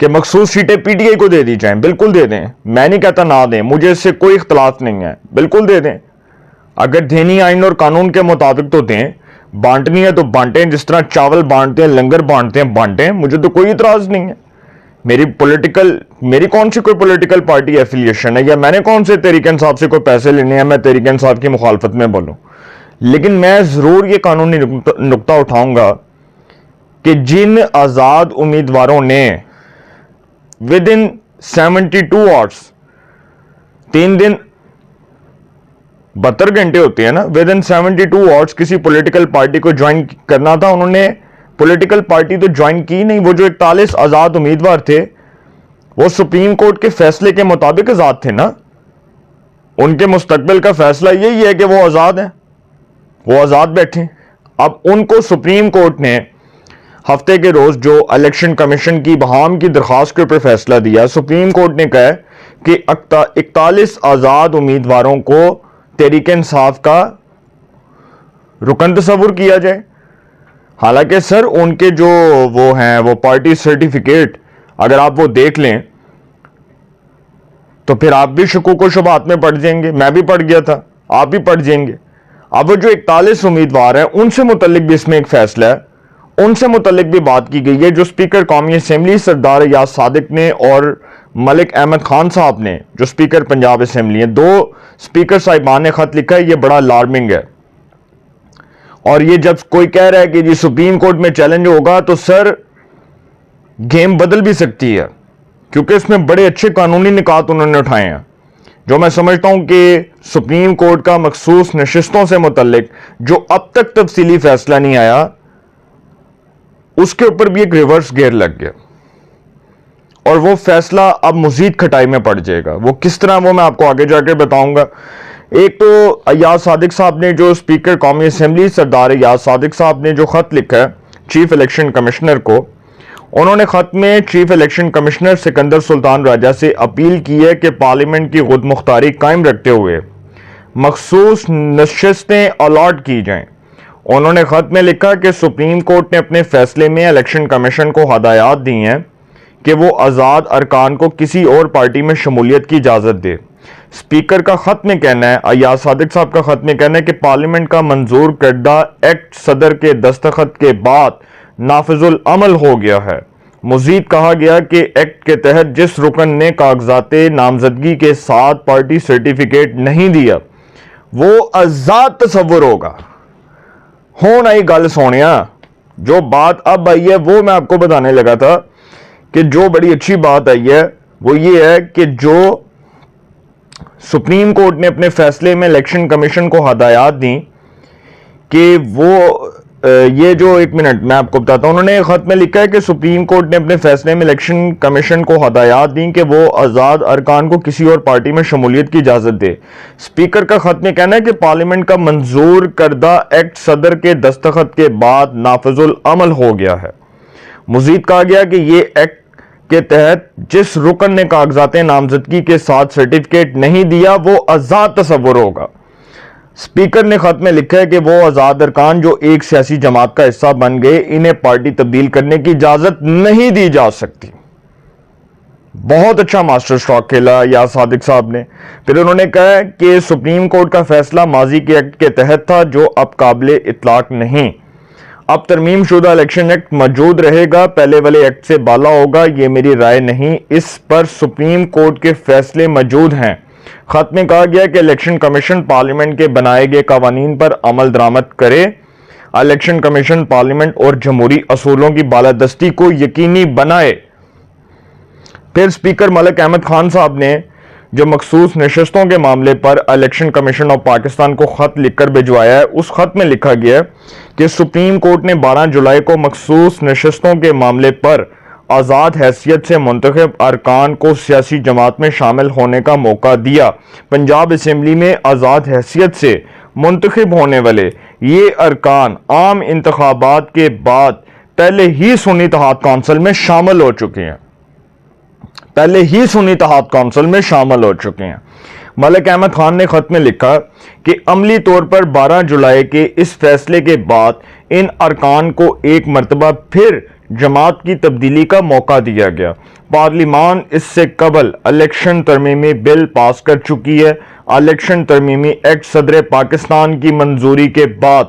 کہ مخصوص سیٹیں پی ٹی آئی کو دے دی جائیں، بالکل دے دیں، میں نہیں کہتا نہ دیں، مجھے اس سے کوئی اختلاف نہیں ہے، بالکل دے دیں، اگر دینی آئین اور قانون کے مطابق تو دیں، بانٹنی ہے تو بانٹیں، جس طرح چاول بانٹتے ہیں، لنگر بانٹتے ہیں، بانٹیں، مجھے تو کوئی اعتراض نہیں ہے۔ میری کون سی کوئی پولیٹیکل پارٹی ایفیلیشن ہے، یا میں نے کون سے تحریک انصاف سے کوئی پیسے لینے ہیں میں تحریک انصاف کی مخالفت میں بولوں، لیکن میں ضرور یہ قانونی نقطہ اٹھاؤں گا کہ جن آزاد امیدواروں نے ود ان 72 آورس، 3 دن 72 گھنٹے ہوتے ہیں نا، ود ان 72 آورس کسی پولیٹیکل پارٹی کو جوائن کرنا تھا، انہوں نے پولیٹیکل پارٹی تو جوائن کی نہیں۔ وہ جو 41 آزاد امیدوار تھے وہ سپریم کورٹ کے فیصلے کے مطابق آزاد تھے نا، ان کے مستقبل کا فیصلہ یہی ہے کہ وہ آزاد ہیں، وہ آزاد بیٹھیں۔ اب ان کو سپریم کورٹ نے ہفتے کے روز جو الیکشن کمیشن کی بہام کی درخواست کے اوپر فیصلہ دیا، سپریم کورٹ نے کہا کہ 41 آزاد امیدواروں کو تحریک انصاف کا رکن تصور کیا جائے۔ حالانکہ سر ان کے جو وہ ہیں وہ پارٹی سرٹیفکیٹ اگر آپ وہ دیکھ لیں تو پھر آپ بھی شکوک و شبہات میں پڑ جائیں گے، میں بھی پڑ گیا تھا، آپ بھی پڑ جائیں گے۔ اب وہ جو 41 امیدوار ہیں ان سے متعلق بھی اس میں ایک فیصلہ ہے، ان سے متعلق بھی بات کی گئی ہے، جو سپیکر قومی اسمبلی سردار ایاز صادق نے اور ملک احمد خان صاحب نے جو سپیکر پنجاب اسمبلی ہیں، 2 سپیکر صاحبان نے خط لکھا ہے، یہ بڑا الارمنگ ہے۔ اور یہ جب کوئی کہہ رہا ہے کہ جی سپریم کورٹ میں چیلنج ہوگا تو سر گیم بدل بھی سکتی ہے، کیونکہ اس میں بڑے اچھے قانونی نکات انہوں نے اٹھائے ہیں، جو میں سمجھتا ہوں کہ سپریم کورٹ کا مخصوص نشستوں سے متعلق جو اب تک تفصیلی فیصلہ نہیں آیا اس کے اوپر بھی ایک ریورس گیئر لگ گیا، اور وہ فیصلہ اب مزید کھٹائی میں پڑ جائے گا۔ وہ کس طرح وہ میں آپ کو آگے جا کے بتاؤں گا۔ ایک تو ایاز صادق صاحب نے جو سپیکر قومی اسمبلی سردار ایاز صادق صاحب نے جو خط لکھا ہے چیف الیکشن کمشنر کو، انہوں نے خط میں چیف الیکشن کمشنر سکندر سلطان راجہ سے اپیل کی ہے کہ پارلیمنٹ کی خود مختاری قائم رکھتے ہوئے مخصوص نشستیں الاٹ کی جائیں۔ انہوں نے خط میں لکھا کہ سپریم کورٹ نے اپنے فیصلے میں الیکشن کمیشن کو ہدایات دی ہیں کہ وہ آزاد ارکان کو کسی اور پارٹی میں شمولیت کی اجازت دے۔ سپیکر کا خط میں کہنا ہے، ایاز صادق صاحب کا خط میں کہنا ہے کہ پارلیمنٹ کا منظور کردہ ایکٹ صدر کے دستخط کے بعد نافذ العمل ہو گیا ہے۔ مزید کہا گیا کہ ایکٹ کے تحت جس رکن نے کاغذات نامزدگی کے ساتھ پارٹی سرٹیفکیٹ نہیں دیا وہ آزاد تصور ہوگا۔ ہون آئی گل سونیا، جو بات اب آئی ہے وہ میں آپ کو بتانے لگا تھا کہ جو بڑی اچھی بات آئی ہے وہ یہ ہے کہ جو سپریم کورٹ نے اپنے فیصلے میں الیکشن کمیشن کو ہدایات دیں کہ وہ یہ جو ایک منٹ میں آپ کو بتاتا ہوں، انہوں نے خط میں لکھا ہے کہ سپریم کورٹ نے اپنے فیصلے میں الیکشن کمیشن کو ہدایات دیں کہ وہ آزاد ارکان کو کسی اور پارٹی میں شمولیت کی اجازت دے۔ سپیکر کا خط میں کہنا ہے کہ پارلیمنٹ کا منظور کردہ ایکٹ صدر کے دستخط کے بعد نافذ العمل ہو گیا ہے۔ مزید کہا گیا کہ یہ ایکٹ کے تحت جس رکن نے کاغذات نامزدگی کے ساتھ سرٹیفکیٹ نہیں دیا وہ آزاد تصور ہوگا۔ سپیکر نے خط میں لکھا ہے کہ وہ آزاد ارکان جو ایک سیاسی جماعت کا حصہ بن گئے انہیں پارٹی تبدیل کرنے کی اجازت نہیں دی جا سکتی۔ بہت اچھا ماسٹر اسٹروک کھیلا ایاز صادق صاحب نے۔ پھر انہوں نے کہا کہ سپریم کورٹ کا فیصلہ ماضی کے ایکٹ کے تحت تھا جو اب قابل اطلاق نہیں۔ اب ترمیم شدہ الیکشن ایکٹ موجود رہے گا، پہلے والے ایکٹ سے بالا ہوگا، یہ میری رائے نہیں، اس پر سپریم کورٹ کے فیصلے موجود ہیں۔ خط میں کہا گیا کہ الیکشن کمیشن پارلیمنٹ کے بنائے گئے قوانین پر عمل درآمد کرے۔ الیکشن کمیشن پارلیمنٹ اور جمہوری اصولوں کی بالادستی کو یقینی بنائے۔ پھر سپیکر ملک احمد خان صاحب نے جو مخصوص نشستوں کے معاملے پر الیکشن کمیشن آف پاکستان کو خط لکھ کر بھجوایا ہے، اس خط میں لکھا گیا ہے کہ سپریم کورٹ نے 12 جولائی کو مخصوص نشستوں کے معاملے پر آزاد حیثیت سے منتخب ارکان کو سیاسی جماعت میں شامل ہونے کا موقع دیا۔ پنجاب اسمبلی میں آزاد حیثیت سے منتخب ہونے والے یہ ارکان عام انتخابات کے بعد پہلے ہی سنی اتحاد کونسل میں شامل ہو چکے ہیں، ملک احمد خان نے خط میں لکھا کہ عملی طور پر 12 جولائی کے اس فیصلے کے بعد ان ارکان کو ایک مرتبہ پھر جماعت کی تبدیلی کا موقع دیا گیا۔ پارلیمان اس سے قبل الیکشن ترمیمی بل پاس کر چکی ہے۔ الیکشن ترمیمی ایکٹ صدر پاکستان کی منظوری کے بعد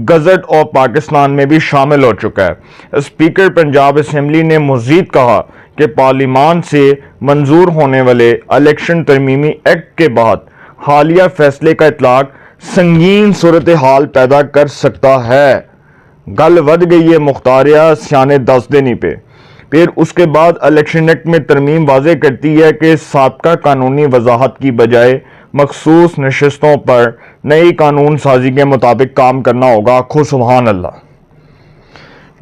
گزٹ آف پاکستان میں بھی شامل ہو چکا ہے۔ اسپیکر پنجاب اسمبلی نے مزید کہا کہ پارلیمان سے منظور ہونے والے الیکشن ترمیمی ایکٹ کے بعد حالیہ فیصلے کا اطلاق سنگین صورتحال پیدا کر سکتا ہے۔ گل ود گئی ہے مختاریہ سیانے دس دنی پہ۔ پھر اس کے بعد الیکشن ایکٹ میں ترمیم واضح کرتی ہے کہ سابقہ قانونی وضاحت کی بجائے مخصوص نشستوں پر نئی قانون سازی کے مطابق کام کرنا ہوگا۔ آخو سبحان اللہ۔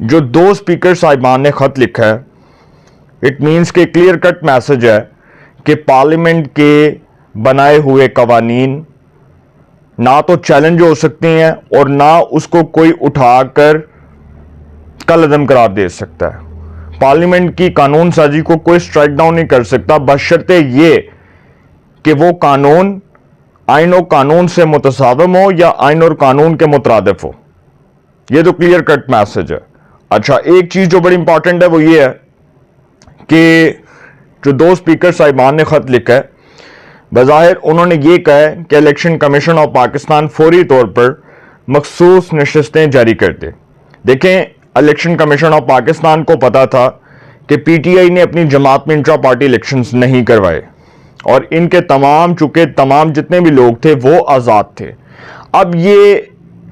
جو دو اسپیکر صاحبان نے خط لکھا ہے، اٹ مینس کہ کلیئر کٹ میسج ہے کہ پارلیمنٹ کے بنائے ہوئے قوانین نہ تو چیلنج ہو سکتے ہیں اور نہ اس کو کوئی اٹھا کر کالعدم قرار دے سکتا ہے۔ پارلیمنٹ کی قانون سازی کو کوئی سٹرائک ڈاؤن نہیں کر سکتا بشرطے یہ کہ وہ قانون آئین و قانون سے متصادم ہو یا آئین اور قانون کے مترادف ہو۔ یہ تو کلیئر کٹ میسج ہے۔ اچھا، ایک چیز جو بڑی امپورٹنٹ ہے وہ یہ ہے کہ جو دو اسپیکر صاحبان نے خط لکھا ہے، بظاہر انہوں نے یہ کہا ہے کہ الیکشن کمیشن آف پاکستان فوری طور پر مخصوص نشستیں جاری کر دے۔ دیکھیں، الیکشن کمیشن آف پاکستان کو پتا تھا کہ پی ٹی آئی نے اپنی جماعت میں انٹرا پارٹی الیکشنز نہیں کروائے اور ان کے چونکہ تمام جتنے بھی لوگ تھے وہ آزاد تھے۔ اب یہ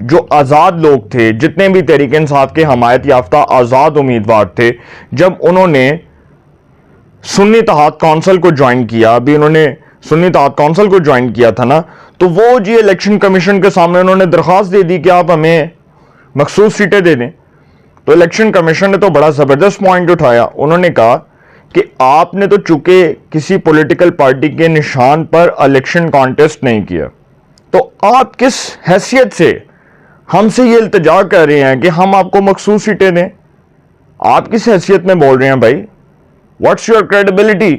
جو آزاد لوگ تھے، جتنے بھی تحریک انصاف کے حمایت یافتہ آزاد امیدوار تھے، جب انہوں نے سنی اتحاد کونسل کو جوائن کیا، ابھی انہوں نے سنی اتحاد کونسل کو جوائن کیا تھا نا، تو وہ الیکشن کمیشن کے سامنے انہوں نے درخواست دے دی کہ آپ ہمیں مخصوص سیٹیں دے دیں۔ تو الیکشن کمیشن نے تو بڑا زبردست پوائنٹ اٹھایا۔ انہوں نے کہا کہ آپ نے تو چونکہ کسی پولیٹیکل پارٹی کے نشان پر الیکشن کانٹیسٹ نہیں کیا، تو آپ کس حیثیت سے ہم سے یہ التجا کر رہے ہیں کہ ہم آپ کو مخصوص سیٹیں دیں؟ آپ کس حیثیت میں بول رہے ہیں بھائی؟ What's your credibility?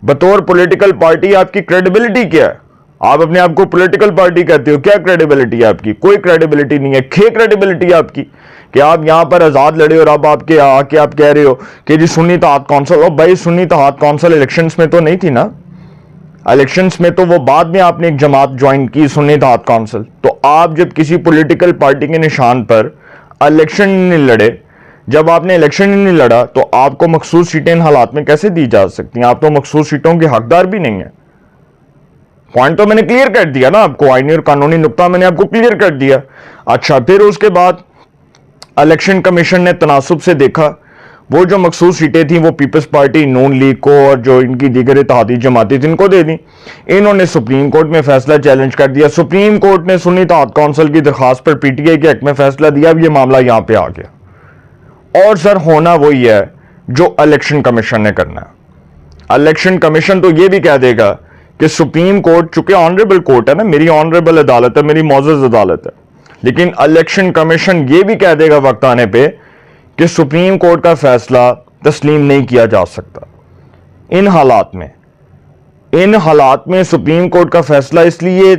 بطور پولیٹیکل پارٹی آپ کی کریڈیبلٹی کیا ہے؟ آپ اپنے آپ کو پولیٹیکل پارٹی کہتے ہو، کیا کریڈیبلٹی ہے آپ کی؟ کوئی کریڈیبلٹی نہیں ہے۔ کریڈیبلٹی ہے آپ کی کہ آپ یہاں پر آزاد لڑے اور اب آپ کہہ رہے ہو کہ جی سنی اتحاد کونسل۔ اور بھائی سنی اتحاد کونسل الیکشنز میں تو نہیں تھی نا، الیکشنز میں تو وہ بعد میں آپ نے ایک جماعت جوائن کی، سنی اتحاد کونسل۔ تو آپ جب کسی پولیٹیکل پارٹی کے نشان پر الیکشن نہیں لڑے، جب آپ نے الیکشن ہی نہیں لڑا، تو آپ کو مخصوص سیٹیں ان حالات میں کیسے دی جا سکتی ہیں؟ آپ تو مخصوص سیٹوں کے حقدار بھی نہیں ہیں۔ پوائنٹ تو میں نے کلیئر کر دیا نا آپ کو، آئینی اور قانونی نقطہ میں نے آپ کو کلیئر کر دیا۔ اچھا، پھر اس کے بعد الیکشن کمیشن نے تناسب سے دیکھا، وہ جو مخصوص سیٹیں تھیں وہ پیپلز پارٹی، نون لیگ کو اور جو ان کی دیگر اتحادی جماعتیں تھیں ان کو دے دیں۔ انہوں نے سپریم کورٹ میں فیصلہ چیلنج کر دیا۔ سپریم کورٹ نے سنی اتحاد کونسل کی درخواست پر پی ٹی آئی کے حق میں فیصلہ دیا۔ اب یہ معاملہ یہاں پہ آ گیا، اور سر ہونا وہی ہے جو الیکشن کمیشن نے کرنا ہے۔ الیکشن کمیشن تو یہ بھی کہہ دے گا کہ سپریم کورٹ چونکہ آنریبل کورٹ ہے نا، میری آنریبل عدالت ہے، میری معزز عدالت ہے، لیکن الیکشن کمیشن یہ بھی کہہ دے گا وقت آنے پہ کہ سپریم کورٹ کا فیصلہ تسلیم نہیں کیا جا سکتا۔ ان حالات میں سپریم کورٹ کا فیصلہ اس لیے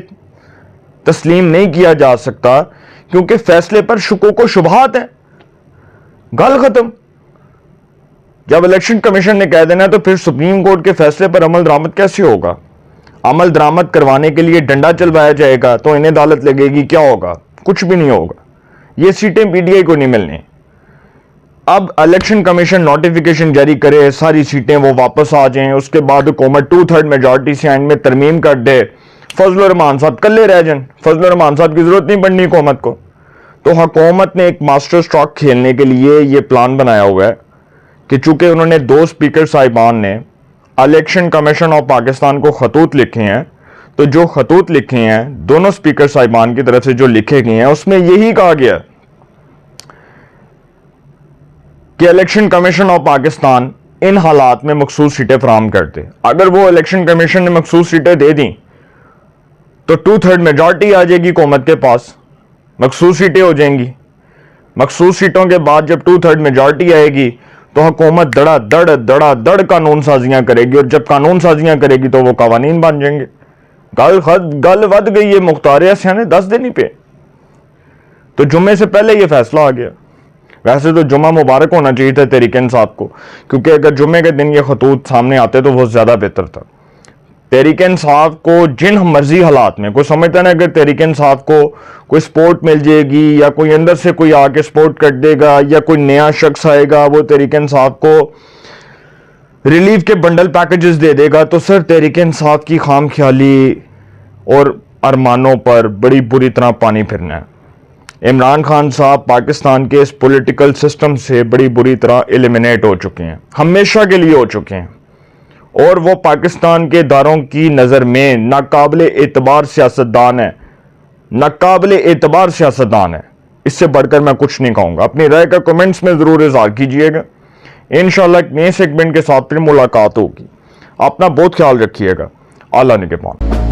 تسلیم نہیں کیا جا سکتا کیونکہ فیصلے پر شکوک و شبہات ہیں۔ گل ختم۔ جب الیکشن کمیشن نے کہہ دینا تو پھر سپریم کورٹ کے فیصلے پر عمل درآمد کیسے ہوگا؟ عمل درآمد کروانے کے لیے ڈنڈا چلوایا جائے گا تو انہیں عدالت لگے گی، کیا ہوگا؟ کچھ بھی نہیں ہوگا۔ یہ سیٹیں پی ٹی آئی کو نہیں ملنی۔ اب الیکشن کمیشن نوٹیفیکیشن جاری کرے، ساری سیٹیں وہ واپس آ جائیں، اس کے بعد حکومت 2/3 میجورٹی سے آئین میں ترمیم کر دے، فضل الرحمان صاحب کلے رہ جائیں، فضل الرحمان صاحب کی ضرورت نہیں پڑنی حکومت کو۔ تو حکومت نے ایک ماسٹر اسٹروک کھیلنے کے لیے یہ پلان بنایا ہوا ہے کہ چونکہ انہوں نے دو اسپیکر صاحبان نے الیکشن کمیشن آف پاکستان کو خطوط لکھے ہیں، تو جو خطوط لکھے ہیں دونوں اسپیکر صاحبان کی طرف سے جو لکھے گئے ہیں اس میں یہی کہا گیا کہ الیکشن کمیشن آف پاکستان ان حالات میں مخصوص سیٹیں فراہم کرتے۔ اگر وہ الیکشن کمیشن نے مخصوص سیٹیں دے دیں تو 2/3 میجورٹی آ جائے گی حکومت کے پاس، مخصوص سیٹیں ہو جائیں گی۔ مخصوص سیٹوں کے بعد جب 2/3 میجورٹی آئے گی تو حکومت دڑا دڑ قانون سازیاں کرے گی، اور جب قانون سازیاں کرے گی تو وہ قوانین بن جائیں گے۔ گل ود گئی ہے مختاریہ سیانے 10 دن ہی پہ، تو جمعے سے پہلے یہ فیصلہ آ گیا۔ ویسے تو جمعہ مبارک ہونا چاہیے تھا تحریک انصاف کو، کیونکہ اگر جمعے کے دن یہ خطوط سامنے آتے تو وہ زیادہ بہتر تھا۔ تحریک انصاف کو جن مرضی حالات میں، کوئی سمجھتا ہے نا اگر تحریک انصاف کو کوئی سپورٹ مل جائے گی یا کوئی اندر سے کوئی آ کے سپورٹ کر دے گا یا کوئی نیا شخص آئے گا وہ تحریک انصاف کو ریلیف کے بنڈل پیکجز دے دے گا، تو سر تحریک انصاف کی خام خیالی اور ارمانوں پر بڑی بری طرح پانی پھرنا ہے۔ عمران خان صاحب پاکستان کے اس پولیٹیکل سسٹم سے بڑی بری طرح ایلیمنیٹ ہو چکے ہیں، ہمیشہ کے لیے ہو چکے ہیں، اور وہ پاکستان کے اداروں کی نظر میں ناقابل اعتبار سیاستدان ہے، ناقابل اعتبار سیاستدان ہے۔ اس سے بڑھ کر میں کچھ نہیں کہوں گا۔ اپنی رائے کا کمنٹس میں ضرور اظہار کیجئے گا۔ انشاءاللہ ایک نئے سیگمنٹ کے ساتھ پھر ملاقات ہوگی۔ اپنا بہت خیال رکھیے گا۔ اللہ نگہبان۔